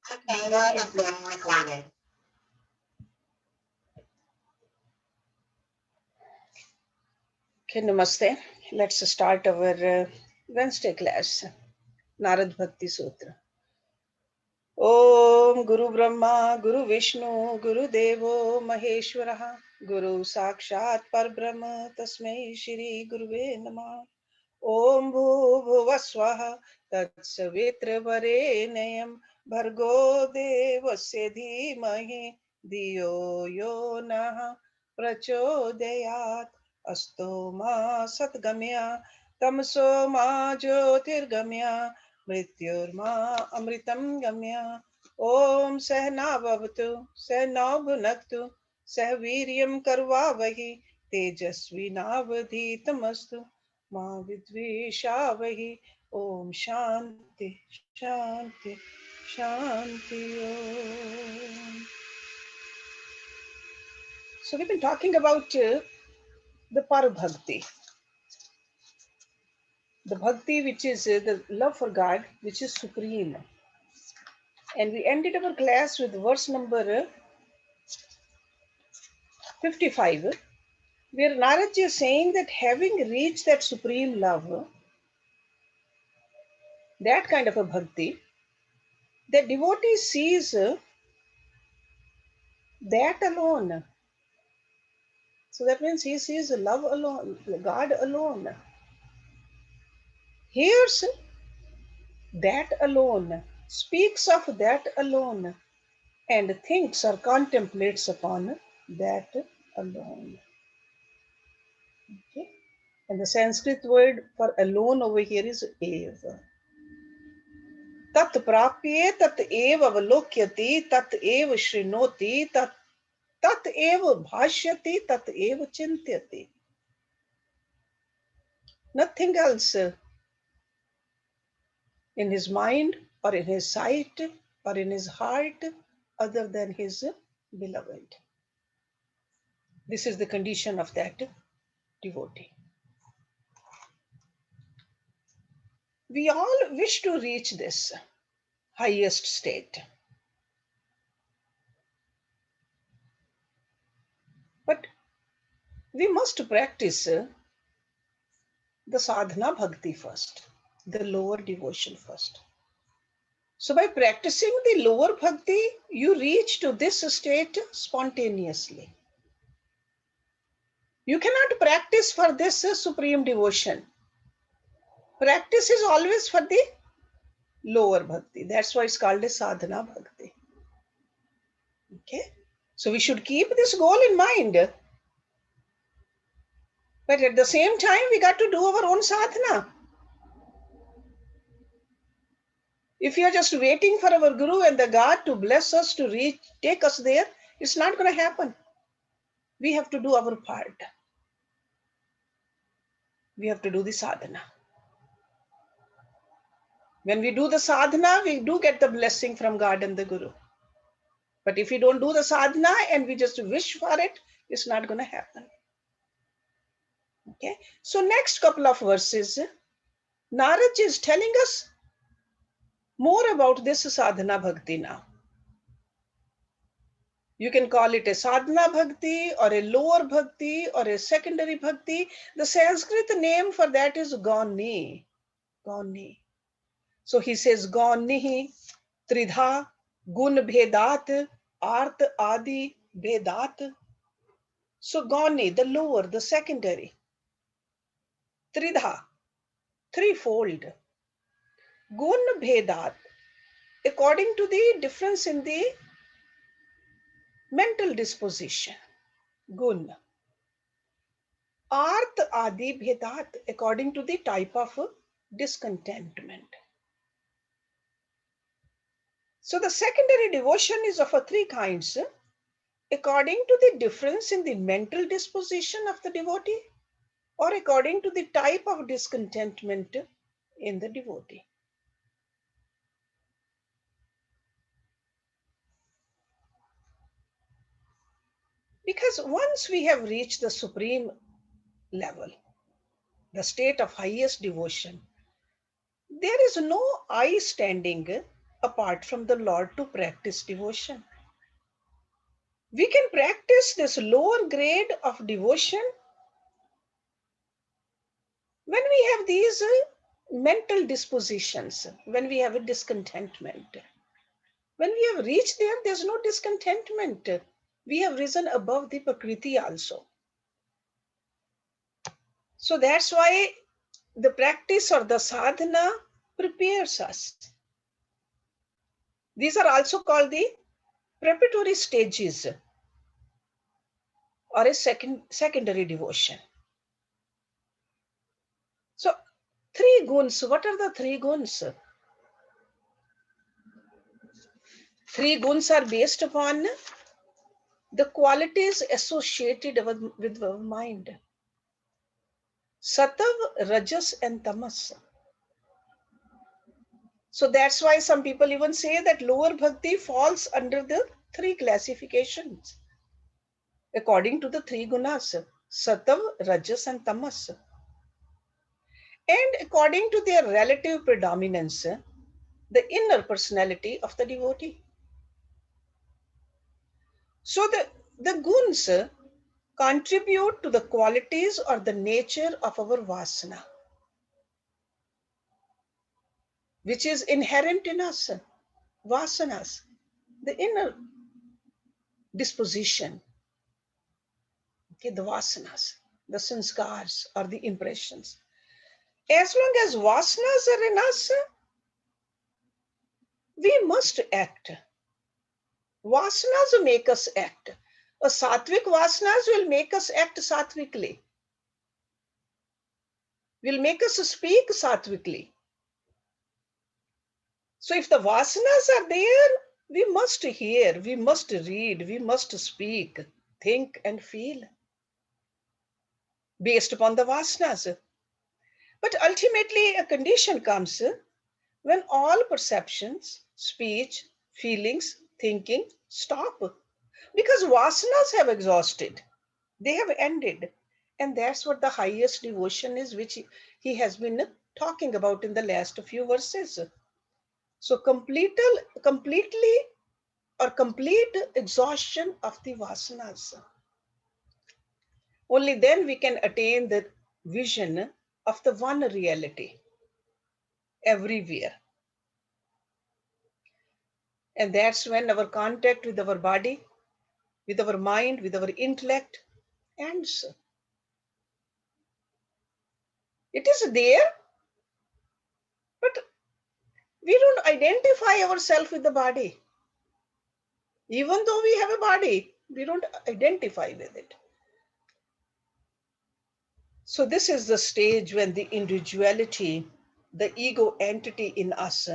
Okay, namaste. Let's start our Wednesday class, Narad Bhakti Sutra. Om Guru Brahma, Guru Vishnu, Guru Devo Maheshwaraha, Guru Sakshat Parbrahma, Tasmai Shri Guruve Namah. Om Bhuvah Swaha, Tatsavitra Varenayam, Bhargo Devasya Dhimahi, Diyo Yo Nah Prachodayat, Asto Ma Satgamya, Tamso Ma Jyotirgamya, Mrityur Ma Amritam Gamya. Om Sahna Bhavatu, Sahna Bhunaktu, Sahviryam Karvavahi, Tejasvi Navadhitamastu. Ma Vidvishavai. Om Shanti, Shanti, Shanti Om. So we've been talking about the Parabhakti, the Bhakti which is the love for God, which is supreme. And we ended our class with verse number 55, where Narad is saying that having reached that supreme love, that kind of a Bhakti, the devotee sees that alone. So that means he sees love alone, God alone. Hears that alone, speaks of that alone, and thinks or contemplates upon that alone. Okay? And the Sanskrit word for alone over here is eva. Tat prapye tat eva avalokyati tat eva shrinoti tat eva bhashyati tat eva chintyati. Nothing else in his mind or in his sight or in his heart other than his beloved. This is the condition of that devotee. We all wish to reach this highest state. But we must practice the sadhana bhakti first, the lower devotion first. So by practicing the lower bhakti, you reach to this state spontaneously. You cannot practice for this supreme devotion. Practice is always for the lower bhakti. That's why it's called a sadhana bhakti. Okay? So we should keep this goal in mind. But at the same time, we got to do our own sadhana. If you're just waiting for our Guru and the God to bless us to reach, take us there, it's not going to happen. We have to do our part. We have to do the sadhana. When we do the sadhana, we do get the blessing from God and the Guru. But if we don't do the sadhana and we just wish for it, it's not going to happen. Okay. So next couple of verses, Narad is telling us more about this sadhana bhakti now. You can call it a sadhana bhakti or a lower bhakti or a secondary bhakti. The Sanskrit name for that is Ghoni. Ghoni. So he says Ghoni, Tridha, Gun Bhedat, Art Adi Bhedat. So Ghoni, the lower, the secondary. Tridha, threefold. Gun Bhedat, according to the difference in the mental disposition. Gun. Art Adi Bhedat, according to the type of discontentment. So the secondary devotion is of three kinds, according to the difference in the mental disposition of the devotee or according to the type of discontentment in the devotee. Because once we have reached the supreme level, the state of highest devotion, there is no I standing apart from the Lord to practice devotion. We can practice this lower grade of devotion when we have these mental dispositions, when we have a discontentment. When we have reached there, there's no discontentment. We have risen above the Prakriti also. So that's why the practice or the sadhana prepares us. These are also called the preparatory stages or a secondary devotion. So, three guns. What are the three guns? Three guns are based upon the qualities associated with our mind. Sattva, Rajas, and Tamas. So that's why some people even say that lower bhakti falls under the three classifications according to the three gunas, Sattva, Rajas, and Tamas. And according to their relative predominance, the inner personality of the devotee. So the guns contribute to the qualities or the nature of our vasana, which is inherent in us. Vasanas, the inner disposition, okay, the vasanas, the sanskars or the impressions. As long as vasanas are in us, we must act. Vasanas make us act. A sattvic vasanas will make us act sattvically, will make us speak sattvically. So if the vasanas are there, we must hear, we must read, we must speak, think and feel based upon the vasanas. But ultimately a condition comes when all perceptions, speech, feelings, thinking stop. Because vasanas have exhausted, they have ended. And that's what the highest devotion is, which he has been talking about in the last few verses. So completely or complete exhaustion of the vasanas. Only then we can attain the vision of the one reality everywhere. And that's when our contact with our body, with our mind, with our intellect ends. It is there, but we don't identify ourselves with the body. Even though we have a body, we don't identify with it. So this is the stage when the individuality, the ego entity in us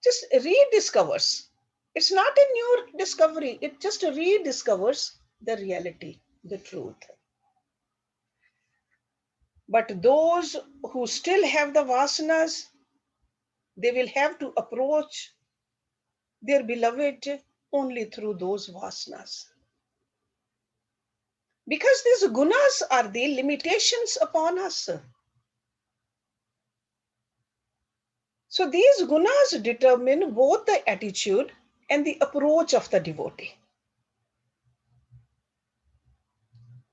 just rediscovers. It's not a new discovery, it just rediscovers the reality, the truth. But those who still have the vasanas, they will have to approach their beloved only through those vasanas. Because these gunas are the limitations upon us. So these gunas determine both the attitude and the approach of the devotee.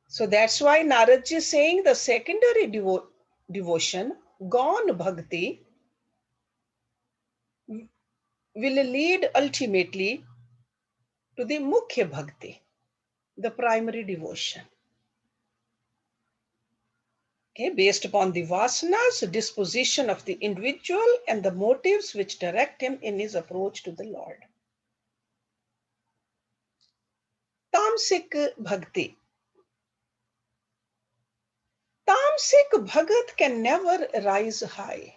So that's why Narada is saying the secondary devotion, Ghoni Bhakti, will lead ultimately to the Mukhya Bhakti, the primary devotion. Okay, based upon the vasanas, disposition of the individual, and the motives which direct him in his approach to the Lord. Tamsik Bhakti. Tamsik Bhagat can never rise high.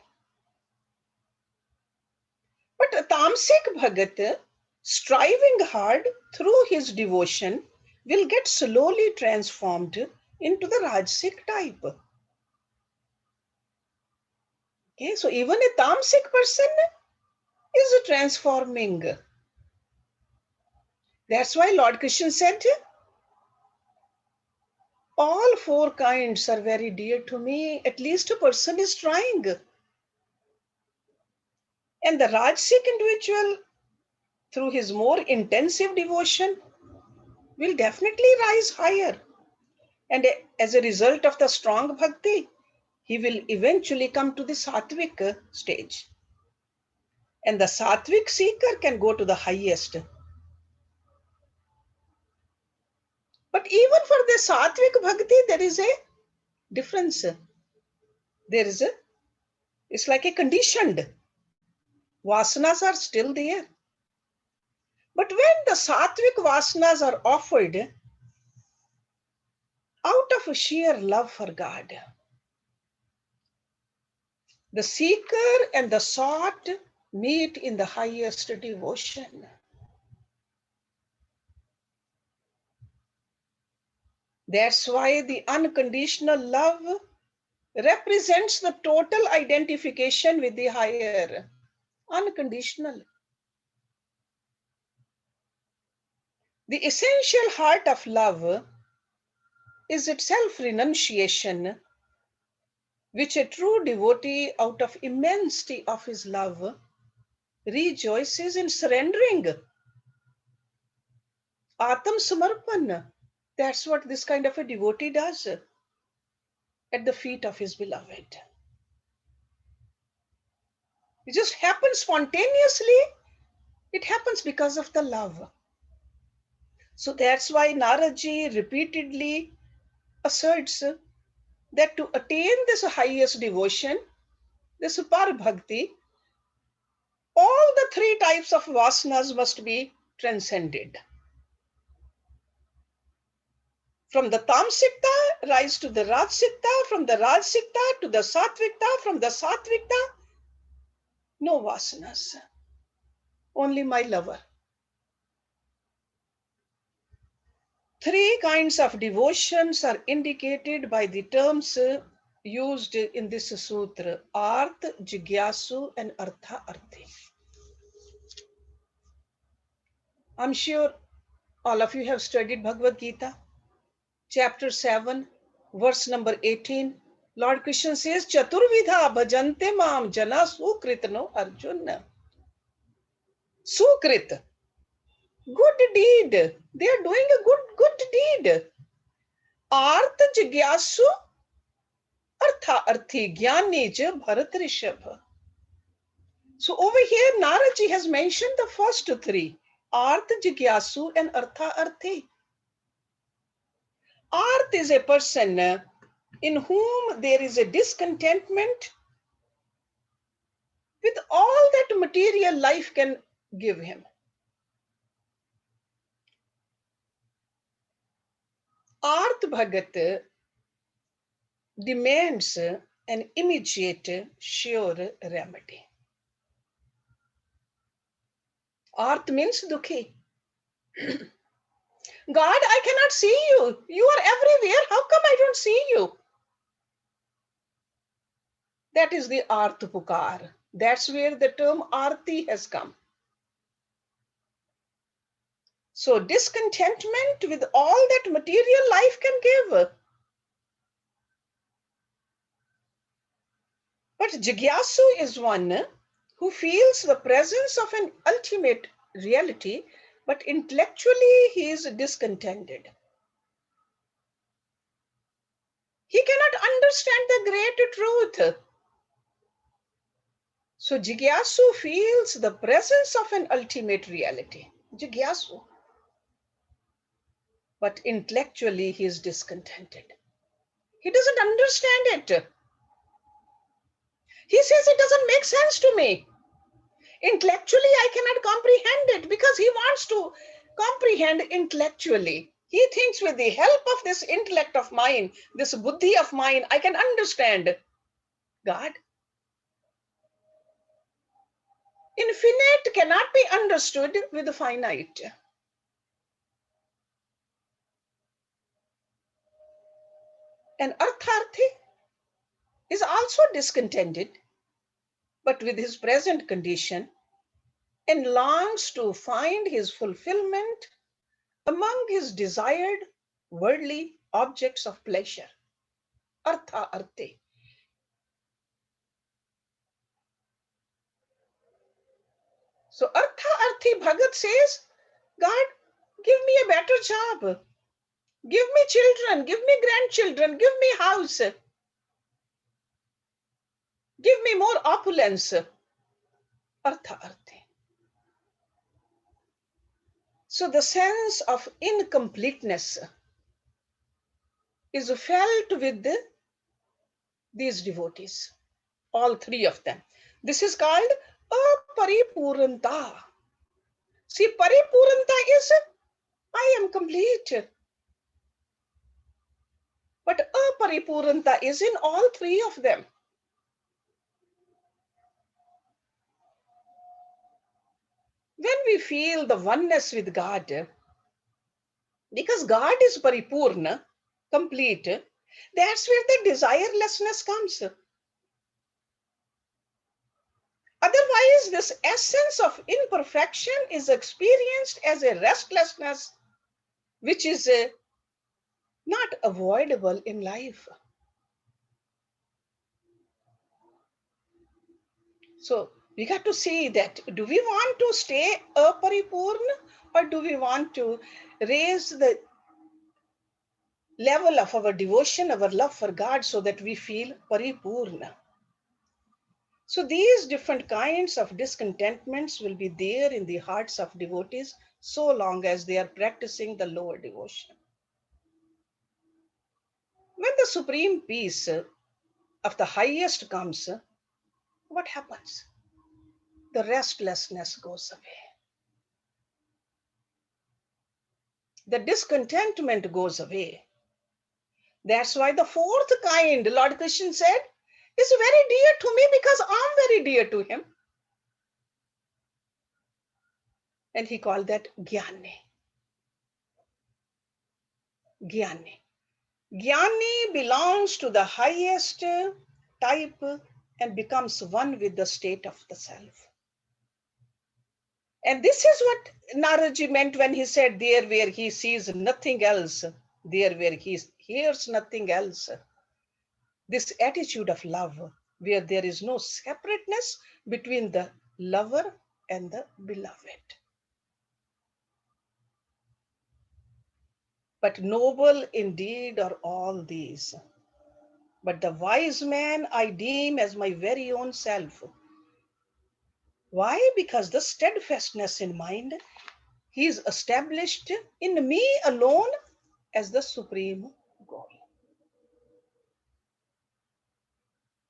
But a Tamsik Bhagat, striving hard through his devotion, will get slowly transformed into the Rajasic type. Okay, so even a Tamsik person is transforming. That's why Lord Krishna said, all four kinds are very dear to me. At least a person is trying. And the Rajasic individual, through his more intensive devotion, will definitely rise higher. And as a result of the strong bhakti, he will eventually come to the Sattvic stage. And the Sattvic seeker can go to the highest. But even for the Sattvic bhakti, there is a difference. There is a, it's like a conditioned. Vasanas are still there. But when the Sattvic vasanas are offered out of a sheer love for God, the seeker and the sought meet in the highest devotion. That's why the unconditional love represents the total identification with the higher. Unconditional. The essential heart of love is itself renunciation, which a true devotee, out of immensity of his love, rejoices in surrendering. Atam Samarpan. That's what this kind of a devotee does at the feet of his beloved. It just happens spontaneously. It happens because of the love. So that's why Naraji repeatedly asserts that to attain this highest devotion, this Bhakti, all the three types of vasanas must be transcended. From the Tamsikta, rise to the Rajsikta, from the Rajsikta to the Sattvikta, from the Sattvikta, no vasanas, only my lover. Three kinds of devotions are indicated by the terms used in this sutra: Arth, Jigyasu, and Artha Arthi. I'm sure all of you have studied Bhagavad Gita, chapter 7, verse number 18. Lord Krishna says, Chaturvidha bhajante mam jana sukritano Arjuna. Sukrit, good deed. They are doing a good deed. Arth Jigyasu, Artha Arthi, Gyani ja Bharat Rishabha. So over here, Naraji has mentioned the first three, Arth, Jigyasu, and Artha Arthi. Arth is a person in whom there is a discontentment with all that material life can give him. Arth Bhagat demands an immediate, sure remedy. Arth means Dukhi. God, I cannot see you. You are everywhere. How come I don't see you? That is the Arth Pukar. That's where the term Arti has come. So discontentment with all that material life can give. But Jigyasu is one who feels the presence of an ultimate reality, but intellectually he is discontented. He cannot understand the great truth. So Jigyasu feels the presence of an ultimate reality. Jigyasu. But intellectually he is discontented. He doesn't understand it. He says it doesn't make sense to me. Intellectually, I cannot comprehend it because he wants to comprehend intellectually. He thinks with the help of this intellect of mine, this buddhi of mine, I can understand God. Infinite cannot be understood with the finite. And Artharthi is also discontented, but with his present condition, and longs to find his fulfillment among his desired worldly objects of pleasure. Artha Arthi. So Artha Arthi Bhagat says, God, give me a better job. Give me children, give me grandchildren, give me house. Give me more opulence. Artha Arthi. So the sense of incompleteness is felt with these devotees, all three of them. This is called aparipuranta. See, paripuranta is I am complete. But aparipuranta is in all three of them. When we feel the oneness with God, because God is paripurna, complete, that's where the desirelessness comes. Otherwise, this essence of imperfection is experienced as a restlessness, which is not avoidable in life. So we got to see that, do we want to stay aparipurna, or do we want to raise the level of our devotion, our love for God, so that we feel paripurna? So these different kinds of discontentments will be there in the hearts of devotees so long as they are practicing the lower devotion. When the supreme peace of the highest comes, what happens? The restlessness goes away. The discontentment goes away. That's why the fourth kind, Lord Krishna said, is very dear to me because I'm very dear to him. And he called that Jnani. Jnani. Jnani belongs to the highest type and becomes one with the state of the self. And this is what Naraji meant when he said, there where he sees nothing else, there where he hears nothing else. This attitude of love, where there is no separateness between the lover and the beloved. But noble indeed are all these. But the wise man I deem as my very own self. Why? Because the steadfastness in mind, he is established in me alone as the supreme goal.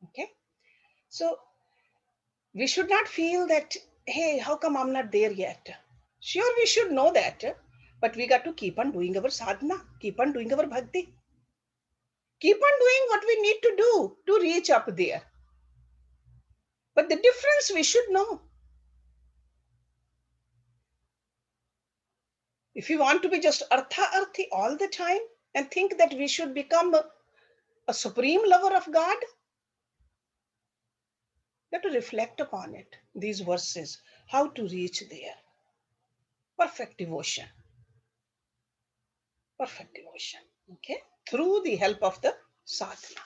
Okay? So we should not feel that, hey, how come I'm not there yet? Sure, we should know that, but we got to keep on doing our sadhana, keep on doing our bhakti, keep on doing what we need to do to reach up there. But the difference we should know. If you want to be just artha arthi all the time and think that we should become a supreme lover of God, you have to reflect upon it, these verses, how to reach there. Perfect devotion. Perfect devotion. Okay? Through the help of the sadhana.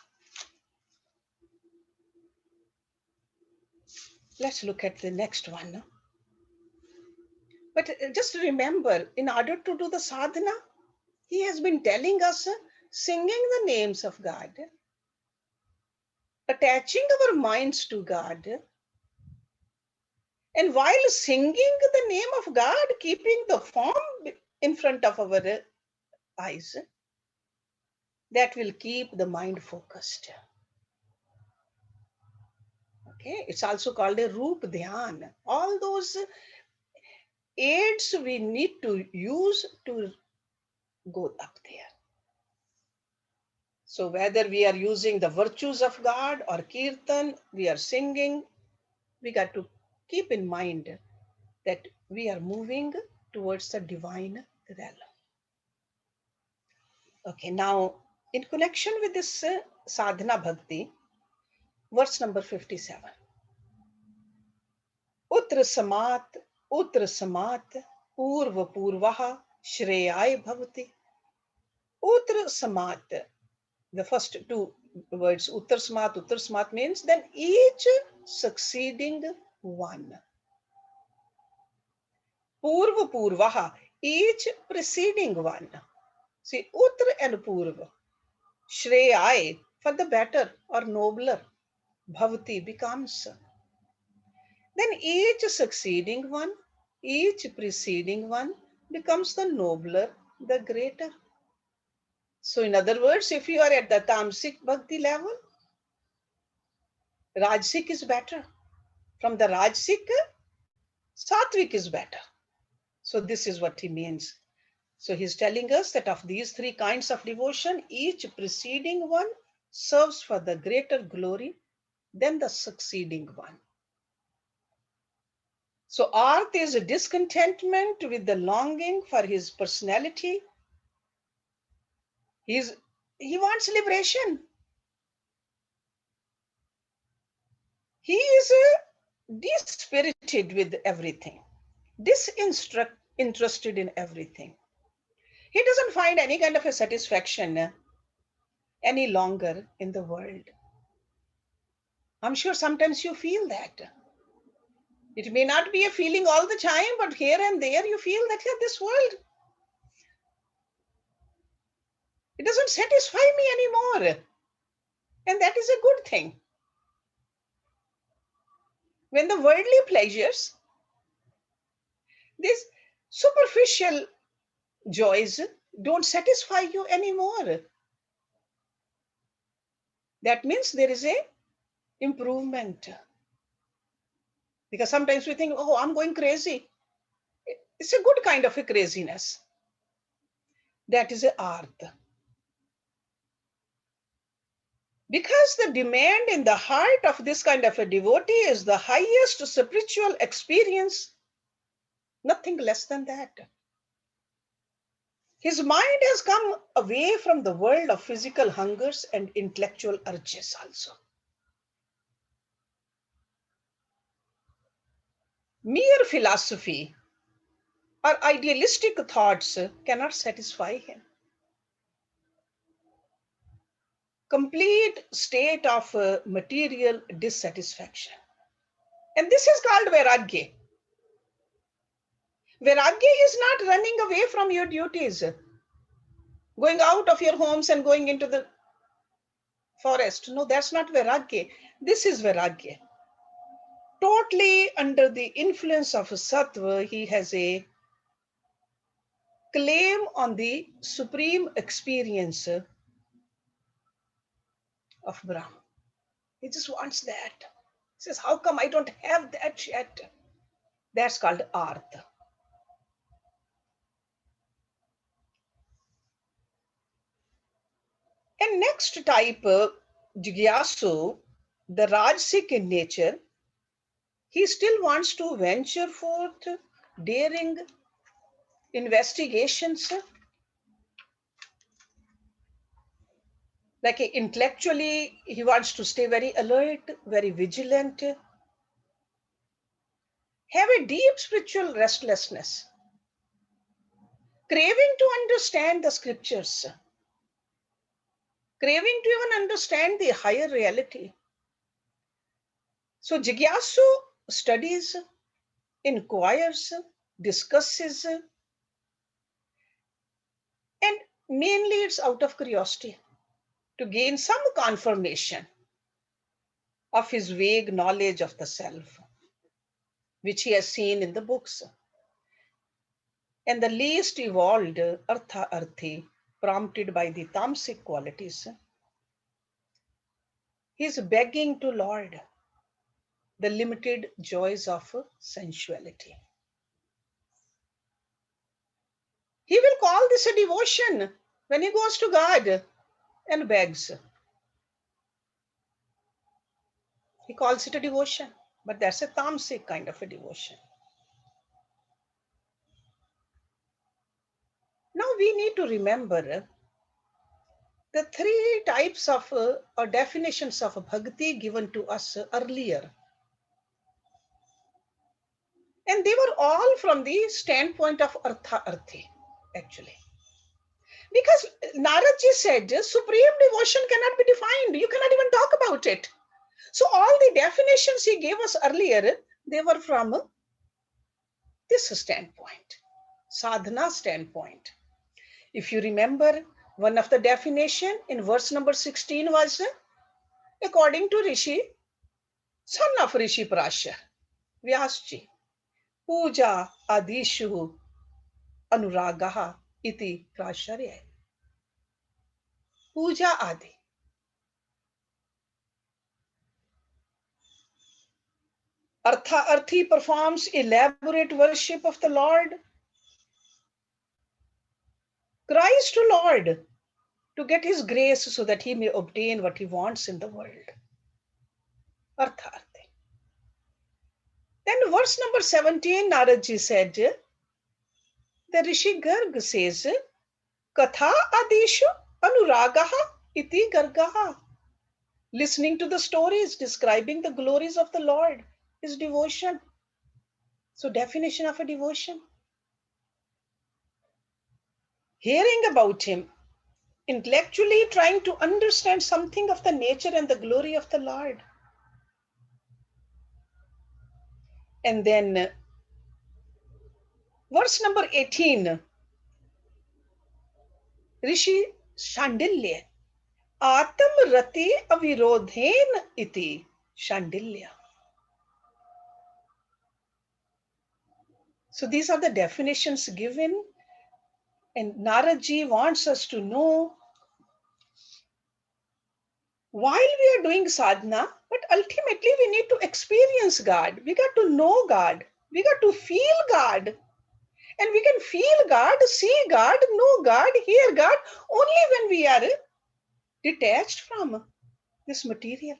Let's look at the next one. But just remember, in order to do the sadhana, he has been telling us singing the names of God, attaching our minds to God, and while singing the name of God, keeping the form in front of our eyes, that will keep the mind focused. Okay, it's also called a Roop Dhyan. All those aids we need to use to go up there. So whether we are using the virtues of God or kirtan, we are singing, we got to keep in mind that we are moving towards the divine realm. Okay, now in connection with this sadhana bhakti, verse number 57. Utra samat, purva purvaha, shreyay bhavati. Utra samat, the first two words, Uttar Smat means then each succeeding one. Purva Purvaha, each preceding one. See, Uttara and Purva. Shreyai, for the better or nobler. Bhavati becomes. Then each succeeding one, each preceding one becomes the nobler, the greater. So, in other words, if you are at the Tamasic Bhakti level, Rajasic is better. From the Rajasic, Satvik is better. So, this is what he means. So, he's telling us that of these three kinds of devotion, each preceding one serves for the greater glory than the succeeding one. So, Arth is a discontentment with the longing for his personality. He wants liberation. He is dispirited with everything, disinterested in everything. He doesn't find any kind of a satisfaction any longer in the world. I'm sure sometimes you feel that. It may not be a feeling all the time, but here and there you feel that, yeah, this world, it doesn't satisfy me anymore. And that is a good thing. When the worldly pleasures, these superficial joys don't satisfy you anymore, that means there is a improvement. Because sometimes we think, oh, I'm going crazy. It's a good kind of a craziness. That is a art. Because the demand in the heart of this kind of a devotee is the highest spiritual experience, nothing less than that. His mind has come away from the world of physical hungers and intellectual urges also. Mere philosophy or idealistic thoughts cannot satisfy him. Complete state of material dissatisfaction. And this is called vairagya. Vairagya is not running away from your duties, going out of your homes and going into the forest. No, that's not vairagya. This is vairagya. Totally under the influence of sattva, he has a claim on the supreme experience of Brahma. He just wants that. He says, how come I don't have that yet? That's called artha. And next type, Jigyasu, the Rajasic in nature, he still wants to venture forth daring investigations. Like intellectually, he wants to stay very alert, very vigilant, have a deep spiritual restlessness, craving to understand the scriptures, craving to even understand the higher reality. So Jigyasu studies, inquires, discusses, and mainly it's out of curiosity to gain some confirmation of his vague knowledge of the self, which he has seen in the books. And the least evolved artha arthi, prompted by the tamasic qualities, he is begging to Lord the limited joys of sensuality. He will call this a devotion when he goes to God and begs. He calls it a devotion, but that's a tamasic kind of a devotion. Now we need to remember the three types of or definitions of bhakti given to us earlier. And they were all from the standpoint of artha arthi, actually. Because Naradji said supreme devotion cannot be defined. You cannot even talk about it. So all the definitions he gave us earlier, they were from the this standpoint, sadhana standpoint. If you remember, one of the definition in verse number 16 was, according to Rishi, son of Rishi Prashar, Vyasji, puja adishu anuragaha iti prasharya. Puja adi. Arthi performs elaborate worship of the Lord, cries to Lord to get his grace so that he may obtain what he wants in the world. Artha arthi. Then verse number 17, Naradji said, the Rishi Garg says, Katha adishu anuragaha iti gargaha. Listening to the stories describing the glories of the Lord is devotion. So definition of a devotion. Hearing about him, intellectually trying to understand something of the nature and the glory of the Lord. And then verse number 18, Rishi Shandilya, Atam Rati Avirodhen iti Shandilya. So these are the definitions given, and Naradji wants us to know while we are doing sadhana, but ultimately we need to experience God. We got to know God. We got to feel God. And we can feel God, see God, know God, hear God only when we are detached from this material.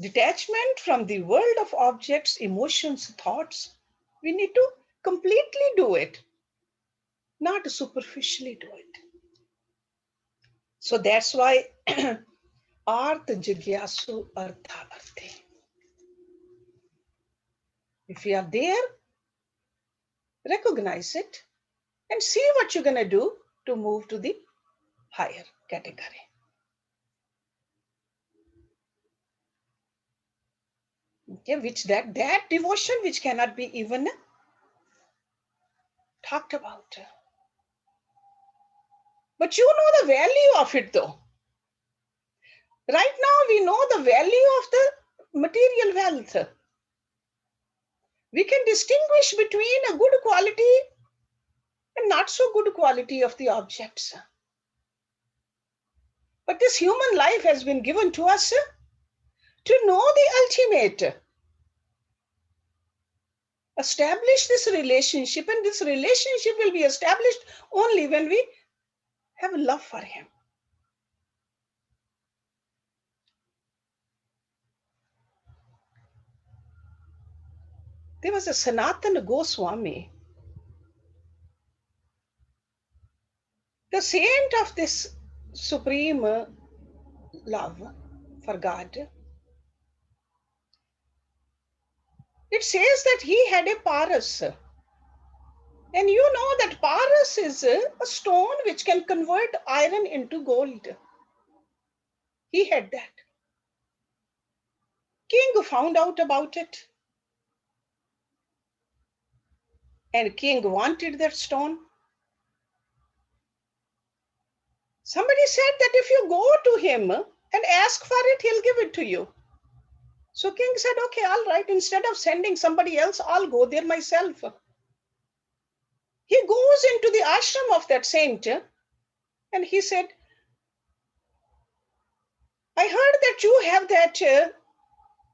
Detachment from the world of objects, emotions, thoughts. We need to completely do it, not superficially do it. So that's why Artha Jigyasu Artha Arthe. If we are there, recognize it and see what you're going to do to move to the higher category. Okay, which that devotion which cannot be even talked about. But you know the value of it though. Right now we know the value of the material wealth. We can distinguish between a good quality and not so good quality of the objects. But this human life has been given to us to know the ultimate. Establish this relationship, and this relationship will be established only when we have love for him. There was a Sanatana Goswami, the saint of this supreme love for God. It says that he had a paras. And you know that paras is a stone which can convert iron into gold. He had that. King found out about it. And king wanted that stone. Somebody said that if you go to him and ask for it, he'll give it to you. So king said, okay, all right, instead of sending somebody else, I'll go there myself. He goes into the ashram of that saint and he said, I heard that you have that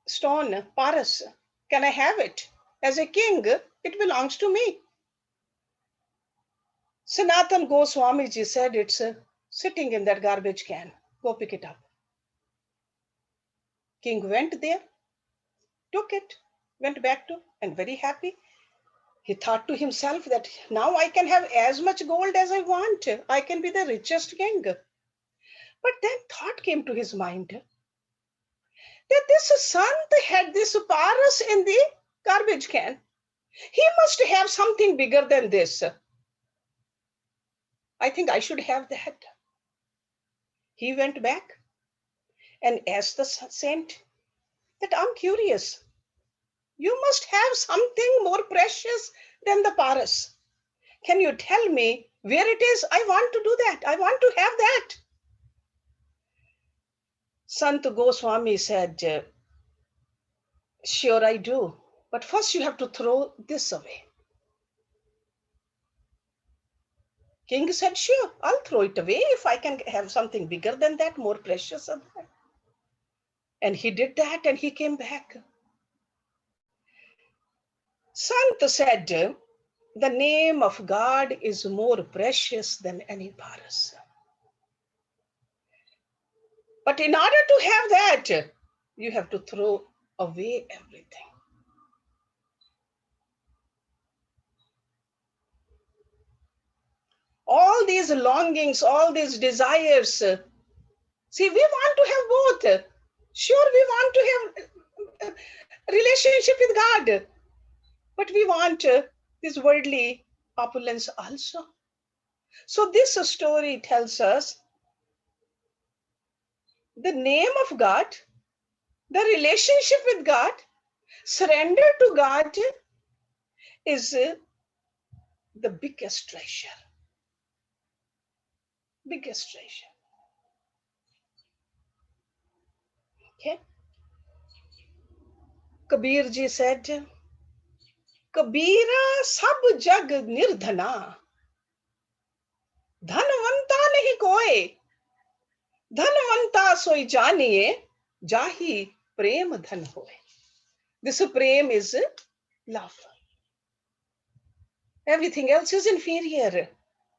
stone, paras. Can I have it? As a king, it belongs to me. Sanatan Goswamiji said, it's sitting in that garbage can. Go pick it up. King went there, took it, went back to, and very happy. He thought to himself that now I can have as much gold as I want. I can be the richest king. But then thought came to his mind that this sant had this paras in the garbage can. He must have something bigger than this. I think I should have that. He went back and asked the saint that I'm curious. You must have something more precious than the paras. Can you tell me where it is? I want to do that. I want to have that. Sant Goswami said, sure I do. But first you have to throw this away. King said, sure, I'll throw it away if I can have something bigger than that, more precious than that. And he did that and he came back. Sant said, the name of God is more precious than any paras. But in order to have that, you have to throw away everything. All these longings, all these desires. See, we want to have both. Sure, we want to have a relationship with God, but we want this worldly opulence also. So this story tells us the name of God, the relationship with God, surrender to God is the biggest treasure. Biggest treasure. Okay. Kabir ji said, Kabira sab jag nirdhana, dhanvanta nahi koi, dhanvanta soi janiye, jahi prem dhan hoy. This prem is love. Everything else is inferior.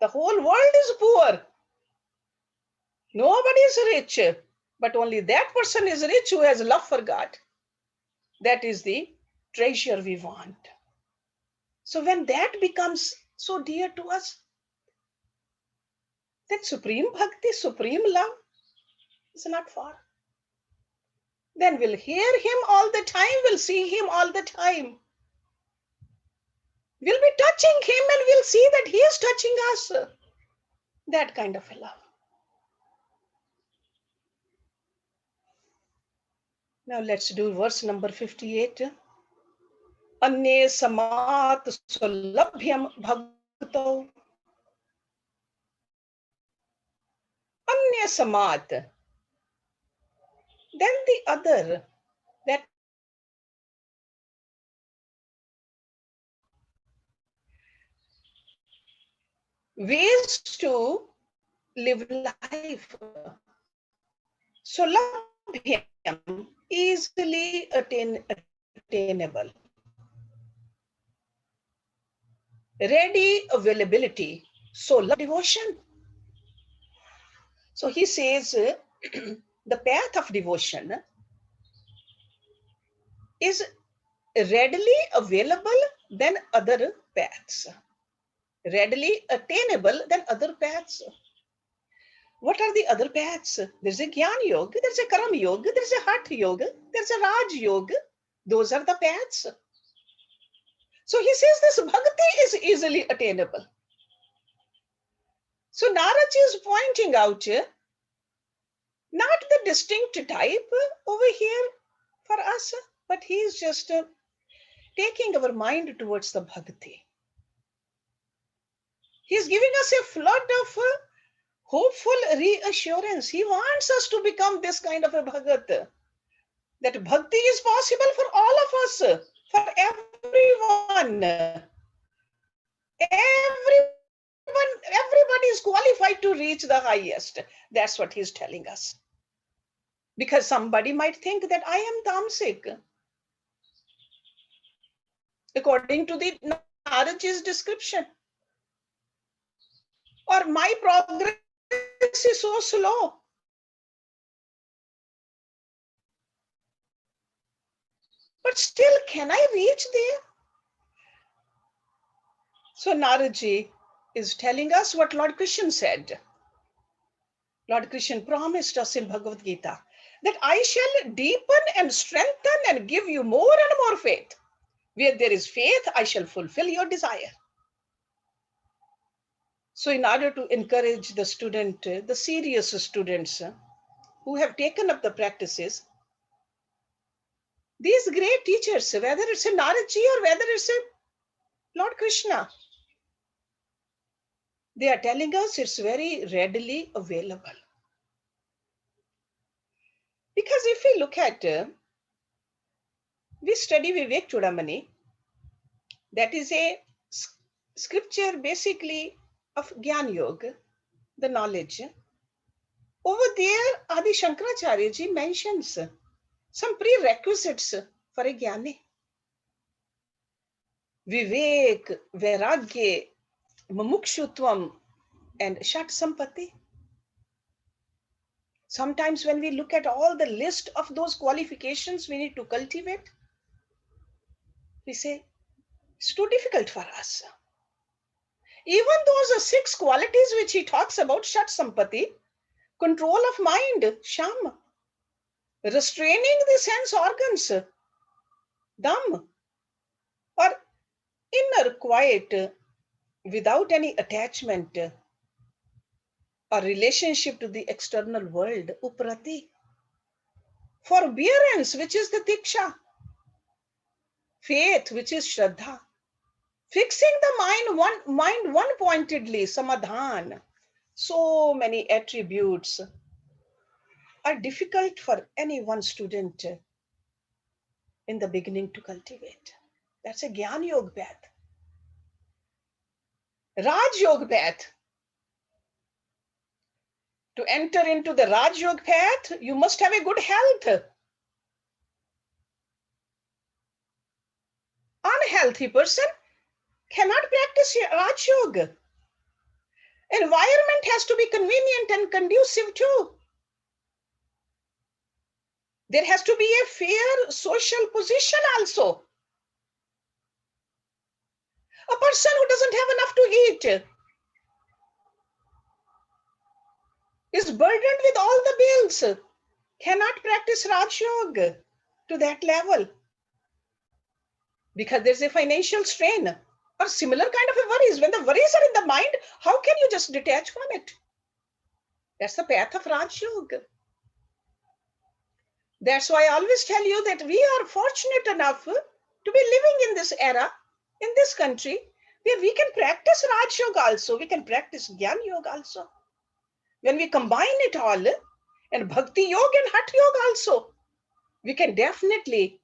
The whole world is poor. Nobody is rich, but only that person is rich who has love for God. That is the treasure we want. So when that becomes so dear to us, then supreme bhakti, supreme love is not far. Then we'll hear him all the time, we'll see him all the time. We'll be touching him and we'll see that he is touching us. That kind of a love. Now let's do verse number 58. Anye samat sulabhyam bhakto. Anya samat. Then the other, that ways to live life. Sulabhyam, easily attainable. Ready availability. So love devotion. So he says the path of devotion is readily available than other paths. Readily attainable than other paths. What are the other paths? There's a Gyan Yoga, there's a Karam Yoga, there's a Hatha Yoga, there's a Raj Yoga. Those are the paths. So he says this bhakti is easily attainable. So Narada is pointing out not the distinct type over here for us, but he is just taking our mind towards the bhakti. He is giving us a flood of hopeful reassurance. He wants us to become this kind of a bhagat. That bhakti is possible for all of us, for everyone. Everybody is qualified to reach the highest. That's what he's telling us. Because somebody might think that I am tamasic. According to the Narada's description. Or my progress is so slow. But still, can I reach there? So Naradaji is telling us what Lord Krishna said. Lord Krishna promised us in Bhagavad Gita that I shall deepen and strengthen and give you more and more faith. Where there is faith, I shall fulfill your desire. So in order to encourage the student, the serious students who have taken up the practices, These great teachers, whether it's a Naradji or whether it's a Lord Krishna, they are telling us it's very readily available. Because if we look at, we study Vivek Chudamani, that is a scripture basically of Gyan Yoga, the knowledge. Over there, Adi Shankaracharya ji mentions some prerequisites for a Jnani. Vivek, Vairagya, Mumukshutvam, and Shat Sampati. Sometimes when we look at all the list of those qualifications we need to cultivate, we say, it's too difficult for us. Even those 6 qualities which he talks about, Shat Sampati, control of mind, Sham, restraining the sense organs, Dam, or inner quiet without any attachment or relationship to the external world, Uprati, forbearance, which is the Tiksha, faith, which is Shraddha, fixing the mind one pointedly, Samadhan. So many attributes are difficult for any one student in the beginning to cultivate. That's a Gyan Yoga path. Raj Yoga path. To enter into the Raj Yoga path, you must have a good health. Unhealthy person cannot practice Raj Yoga. Environment has to be convenient and conducive too. There has to be a fair social position also. A person who doesn't have enough to eat is burdened with all the bills, cannot practice Raj Yoga to that level because there's a financial strain or similar kind of a worries. When the worries are in the mind, how can you just detach from it? That's the path of Raj Yoga. That's why I always tell you that we are fortunate enough to be living in this era, in this country, where we can practice Raj Yoga also, we can practice Gyan Yoga also. When we combine it all, and Bhakti Yoga and Hatha Yoga also, we can definitely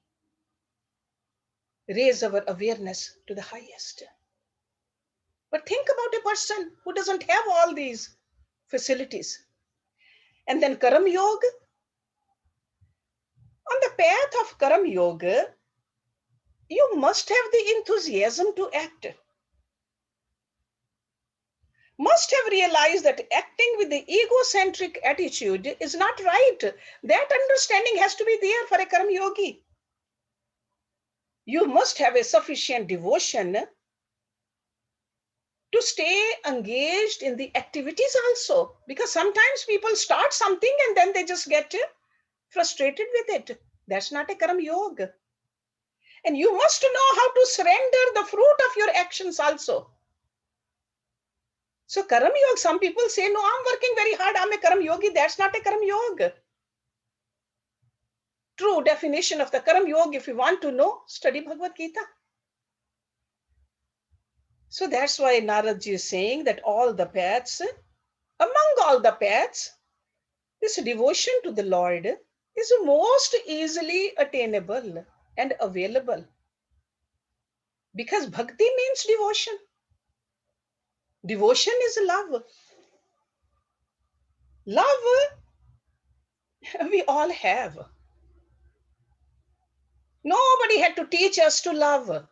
raise our awareness to the highest. But think about a person who doesn't have all these facilities. And then Karam Yoga. On the path of Karam Yoga, you must have the enthusiasm to act. Must have realized that acting with the egocentric attitude is not right. That understanding has to be there for a Karam Yogi. You must have a sufficient devotion to stay engaged in the activities also. Because sometimes people start something and then they just get frustrated with it. That's not a Karam Yoga. And you must know how to surrender the fruit of your actions also. So Karam Yoga, some people say, no, I'm working very hard, I'm a Karam Yogi. That's not a Karam Yoga. True definition of the Karam Yoga, if you want to know, study Bhagavad Gita. So that's why Narada ji is saying that all the paths, among all the paths, this devotion to the Lord is most easily attainable and available. Because bhakti means devotion. Devotion is love. Love we all have. Nobody had to teach us to love.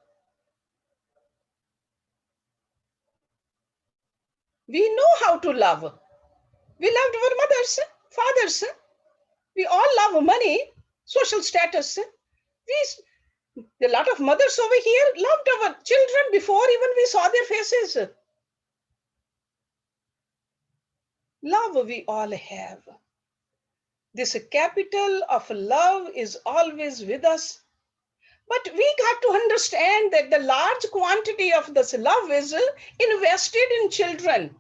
We know how to love. We loved our mothers, fathers. We all love money, social status. A lot of mothers over here loved our children before even we saw their faces. Love we all have. This capital of love is always with us. But we got to understand that the large quantity of this love is invested in children,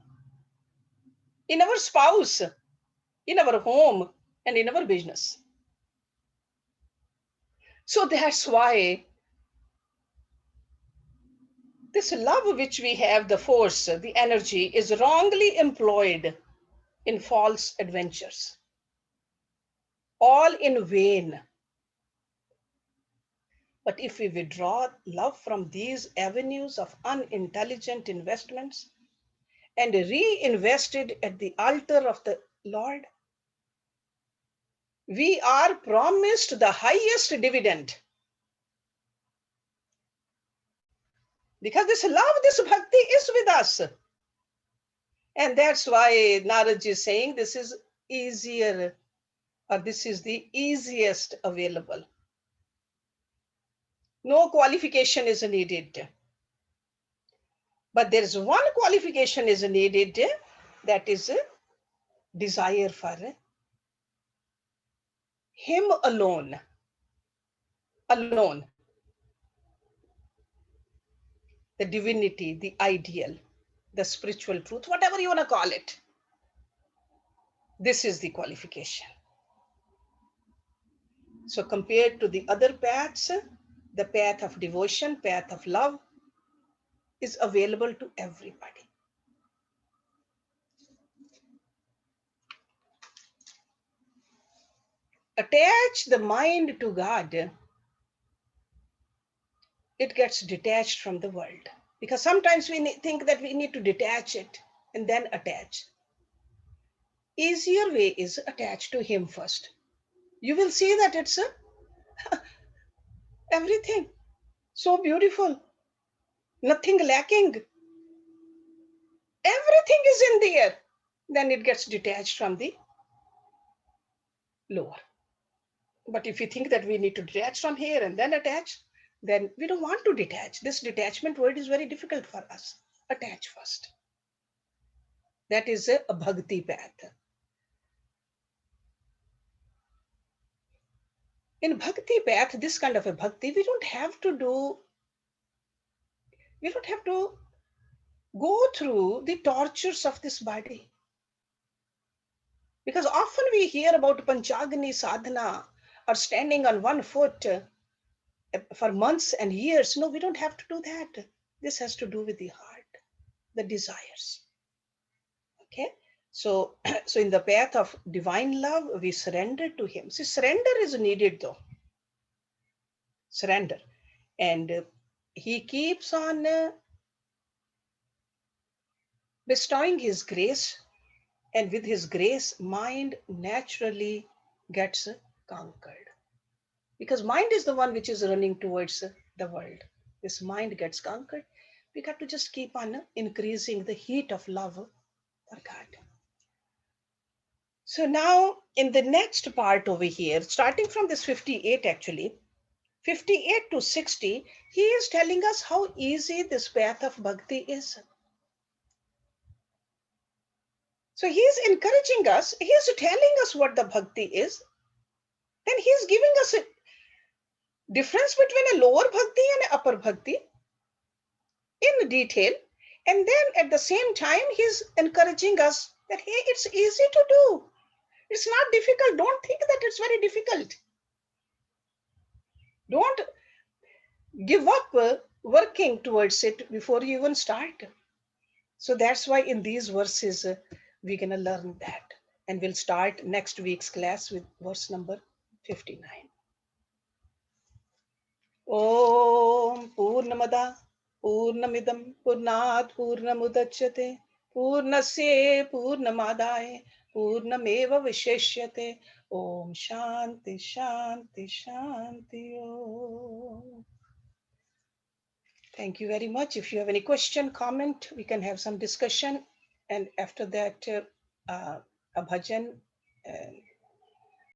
in our spouse, in our home, and in our business. So that's why this love which we have, the force, the energy, is wrongly employed in false adventures, all in vain. But if we withdraw love from these avenues of unintelligent investments and reinvest it at the altar of the Lord, we are promised the highest dividend. Because this love, this bhakti is with us. And that's why Narada is saying this is easier, or this is the easiest available. No qualification is needed. But there is one qualification is needed, that is desire for him alone. Alone. The divinity, the ideal, the spiritual truth, whatever you want to call it. This is the qualification. So compared to the other paths, the path of devotion, path of love is available to everybody. Attach the mind to God, it gets detached from the world. Because sometimes we think that we need to detach it and then attach. Easier way is attach to Him first. You will see that it's everything so beautiful, nothing lacking. Everything is in the air. Then it gets detached from the lower. But if you think that we need to detach from here and then attach, then we don't want to detach. This detachment word is very difficult for us. Attach first. That is a bhakti path. In bhakti path, this kind of a bhakti, we don't have to go through the tortures of this body. Because often we hear about Panchagni sadhana or standing on one foot for months and years. No, we don't have to do that. This has to do with the heart, the desires. Okay, so so in the path of divine love, we surrender to Him. See, surrender is needed though. Surrender, and He keeps on bestowing His grace, and with His grace, mind naturally gets conquered. Because mind is the one which is running towards the world. This mind gets conquered. We got to just keep on increasing the heat of love for God. So now in the next part over here, starting from this 58 actually, 58 to 60, he is telling us how easy this path of bhakti is. So he is encouraging us, he is telling us what the bhakti is, then he is giving us a difference between a lower bhakti and an upper bhakti in detail. And then at the same time, he's encouraging us that, hey, it's easy to do. It's not difficult. Don't think that it's very difficult. Don't give up working towards it before you even start. So that's why in these verses, we're going to learn that. And we'll start next week's class with verse number 59. Om Purnamada Purnamidam Purnat Purnamudachyate Purnasya Purnamadaya Purnameva Visheshyate. Om Shanti Shanti Shanti Om. Thank you very much. If you have any question, comment, we can have some discussion. And after that, a bhajan.